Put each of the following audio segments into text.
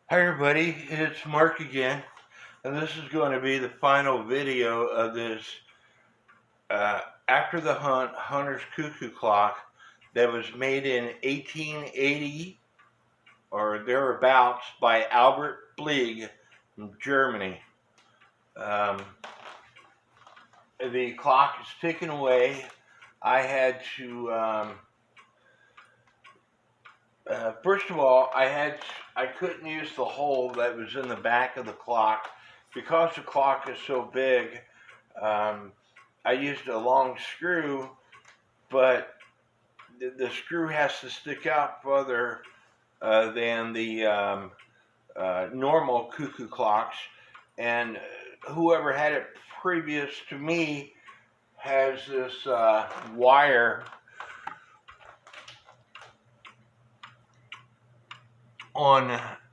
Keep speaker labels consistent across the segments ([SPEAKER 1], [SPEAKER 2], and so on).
[SPEAKER 1] Hi everybody, it's Mark again, and this is going to be the final video of this After the Hunt Hunter's Cuckoo Clock that was made in 1880 or thereabouts by Albert Fleig from Germany. The clock is ticking away. I had to first of all, I couldn't use the hole that was in the back of the clock because the clock is so big. I used a long screw, but the screw has to stick out further than the normal cuckoo clocks. And whoever had it previous to me has this wire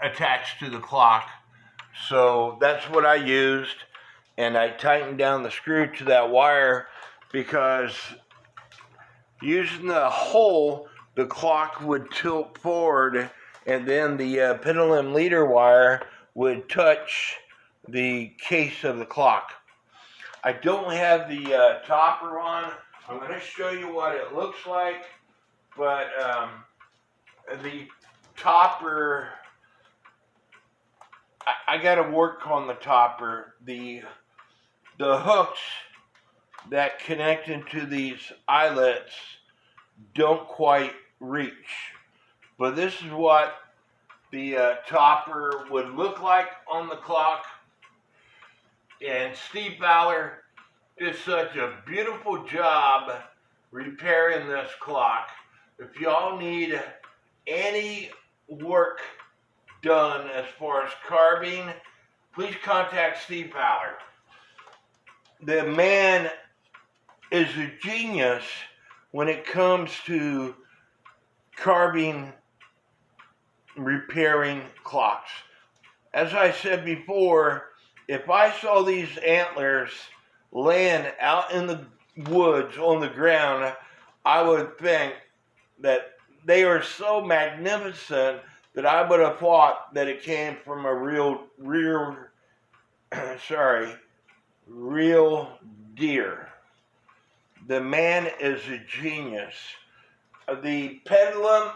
[SPEAKER 1] attached to the clock, so that's what I used, and I tightened down the screw to that wire because using the hole, the clock would tilt forward, and then the pendulum leader wire would touch the case of the clock. I don't have the topper on. I'm going to show you what it looks like, but the topper, I got to work on the topper. The hooks that connect into these eyelets don't quite reach, but this is what the topper would look like on the clock. And Steve Fowler did such a beautiful job repairing this clock. If y'all need any work done as far as carving, please contact Steve Fowler. The man is a genius when it comes to carving, repairing clocks. As I said before, if I saw these antlers laying out in the woods on the ground, I would think that they are so magnificent that I would have thought that it came from a real deer. The man is a genius. The pendulum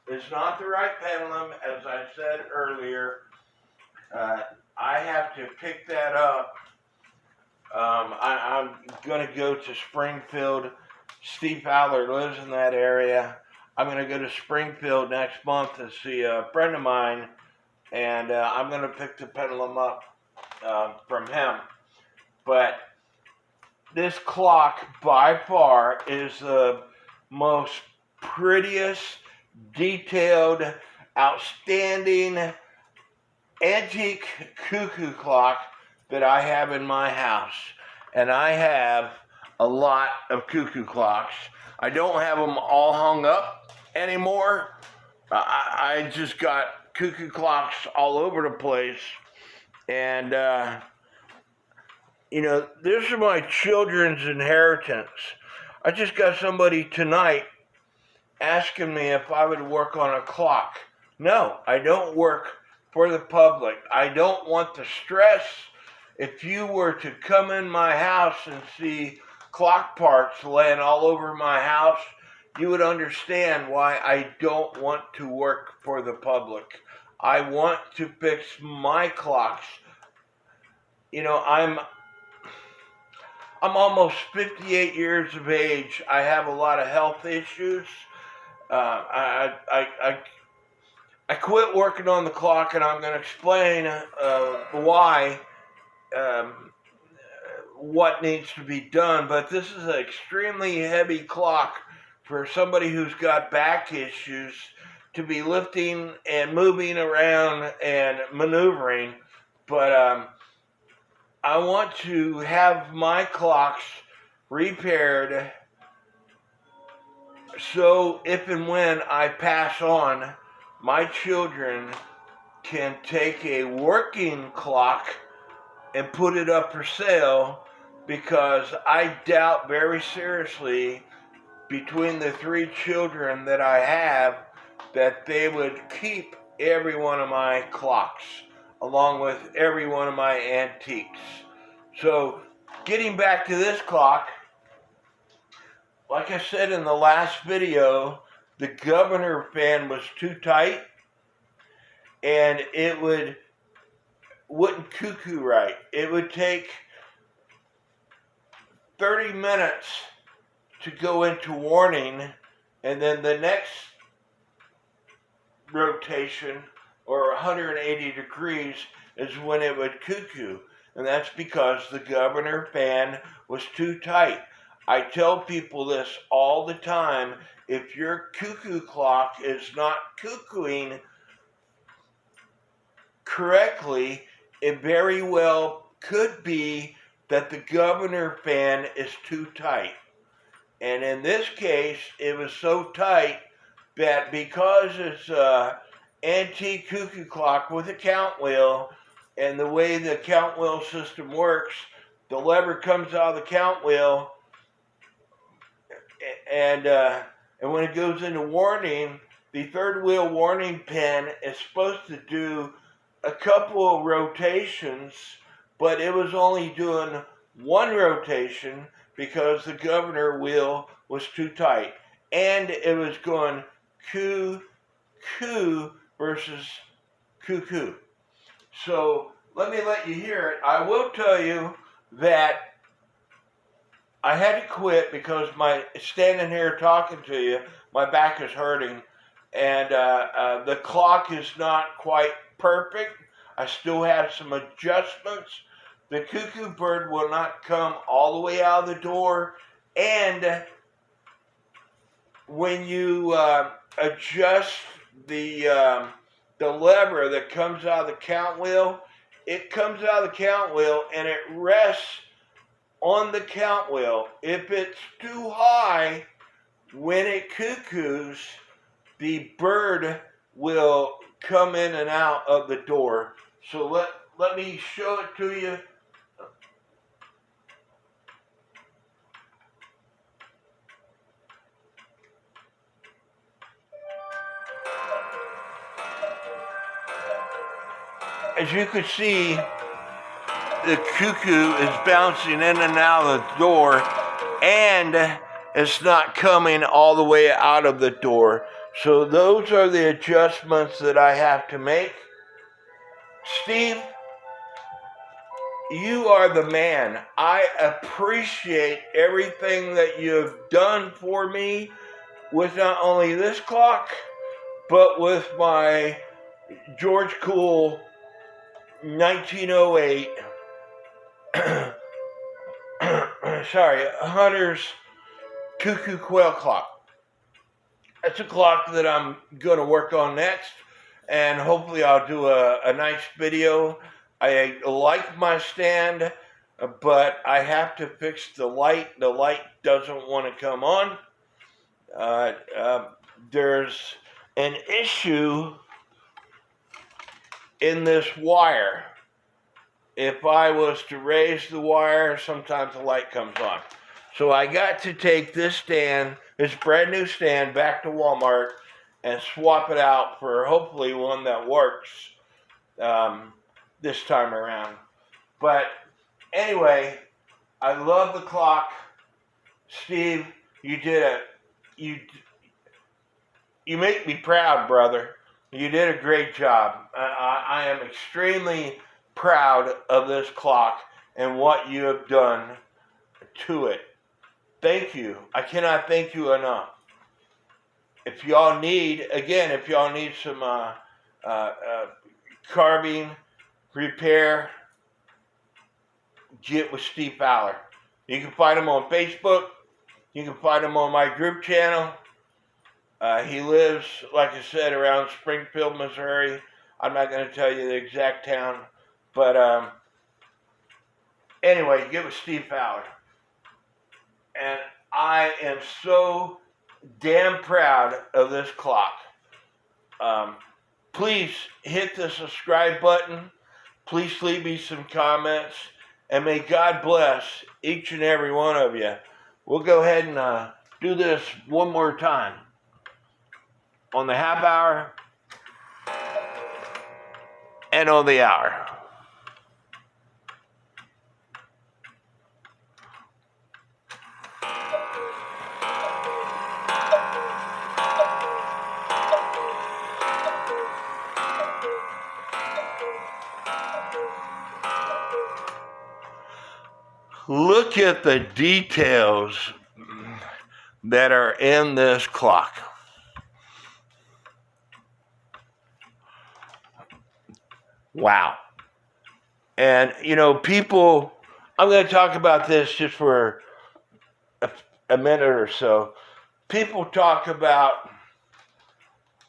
[SPEAKER 1] is not the right pendulum, as I said earlier. I have to pick that up. I'm going to go to Springfield. Steve Fowler lives in that area. I'm going to go to Springfield next month to see a friend of mine, and I'm going to pick the pendulum up from him. But this clock, by far, is the most prettiest, detailed, outstanding antique cuckoo clock that I have in my house. And I have a lot of cuckoo clocks. I don't have them all hung up anymore. I just got cuckoo clocks all over the place. And, this is my children's inheritance. I just got somebody tonight asking me if I would work on a clock. No, I don't work for the public. I don't want the stress. If you were to come in my house and see clock parts laying all over my house, you would understand why I don't want to work for the public. I want to fix my clocks. I'm almost 58 years of age. I have a lot of health issues. I quit working on the clock, and I'm going to explain why, what needs to be done. But this is an extremely heavy clock for somebody who's got back issues to be lifting and moving around and maneuvering. But I want to have my clocks repaired so if and when I pass on, my children can take a working clock and put it up for sale, because I doubt very seriously, between the 3 children that I have, that they would keep every one of my clocks, along with every one of my antiques. So, getting back to this clock, like I said in the last video, the governor fan was too tight, and it wouldn't cuckoo right. It would take 30 minutes to go into warning, and then the next rotation, or 180 degrees, is when it would cuckoo. And that's because the governor fan was too tight. I tell people this all the time. If your cuckoo clock is not cuckooing correctly, it very well could be that the governor fan is too tight. And in this case, it was so tight that because it's an antique cuckoo clock with a count wheel, and the way the count wheel system works, the lever comes out of the count wheel, and when it goes into warning, the third wheel warning pin is supposed to do a couple of rotations, but it was only doing one rotation because the governor wheel was too tight, and it was going coo versus cuckoo. So let me let you hear it. I will tell you that I had to quit because standing here talking to you, my back is hurting, and the clock is not quite perfect. I still have some adjustments. The cuckoo bird will not come all the way out of the door, and when you adjust the lever that comes out of the count wheel, it comes out of the count wheel and it rests on the count wheel. If it's too high, when it cuckoos, the bird will come in and out of the door. So let me show it to you. As you can see, the cuckoo is bouncing in and out of the door, and it's not coming all the way out of the door. So those are the adjustments that I have to make. Steve, you are the man. I appreciate everything that you have done for me with not only this clock, but with my George Cool 1908 Hunter's Cuckoo Quail Clock. That's a clock that I'm going to work on next, and hopefully I'll do a nice video. I like my stand, but I have to fix the light. The light doesn't want to come on. There's an issue in this wire. If I was to raise the wire, sometimes the light comes on. So I got to take this stand, this brand new stand, back to Walmart and swap it out for hopefully one that works this time around. But anyway, I love the clock. Steve, you did it. You make me proud, brother. You did a great job. I am extremely proud of this clock and what you have done to it. Thank you. I cannot thank you enough. If y'all need some carving, repair, get with Steve Fowler. You can find him on Facebook. You can find him on my group channel. He lives, like I said, around Springfield, Missouri. I'm not going to tell you the exact town, but anyway, get with Steve Fowler. And I am so damn proud of this clock. Please hit the subscribe button. Please leave me some comments. And may God bless each and every one of you. We'll go ahead and do this one more time. On the half hour. and on the hour. Look at the details that are in this clock. Wow. And, you know, people, I'm going to talk about this just for a minute or so. People talk about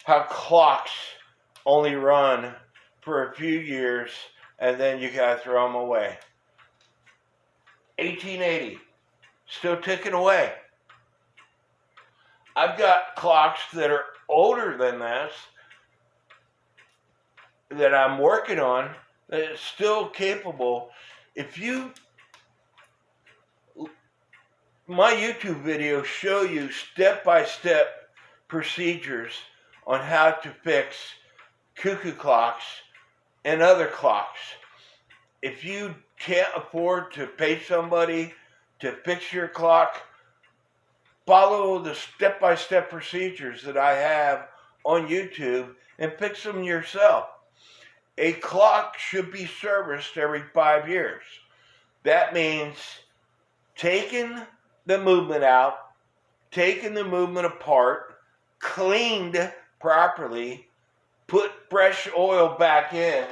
[SPEAKER 1] how clocks only run for a few years and then you got to throw them away. 1880, still ticking away. I've got clocks that are older than this that I'm working on that is still capable. If you, my YouTube videos show you step-by-step procedures on how to fix cuckoo clocks and other clocks. If you can't afford to pay somebody to fix your clock, follow the step-by-step procedures that I have on YouTube and fix them yourself. A clock should be serviced every 5 years. That means taking the movement out, taking the movement apart, cleaned properly, put fresh oil back in.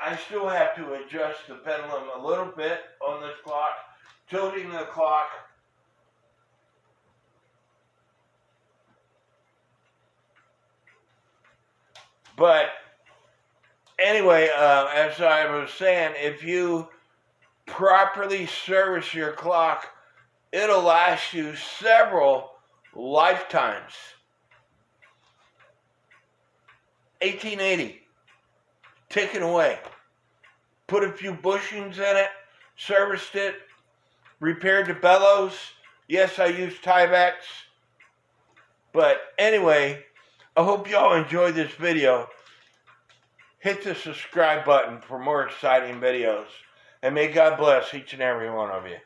[SPEAKER 1] I still have to adjust the pendulum a little bit on this clock, tilting the clock. But anyway, as I was saying, if you properly service your clock, it'll last you several lifetimes. 1880, ticking away. Put a few bushings in it, serviced it, repaired the bellows. Yes, I used Tyvek. But anyway, I hope y'all enjoyed this video. Hit the subscribe button for more exciting videos. And may God bless each and every one of you.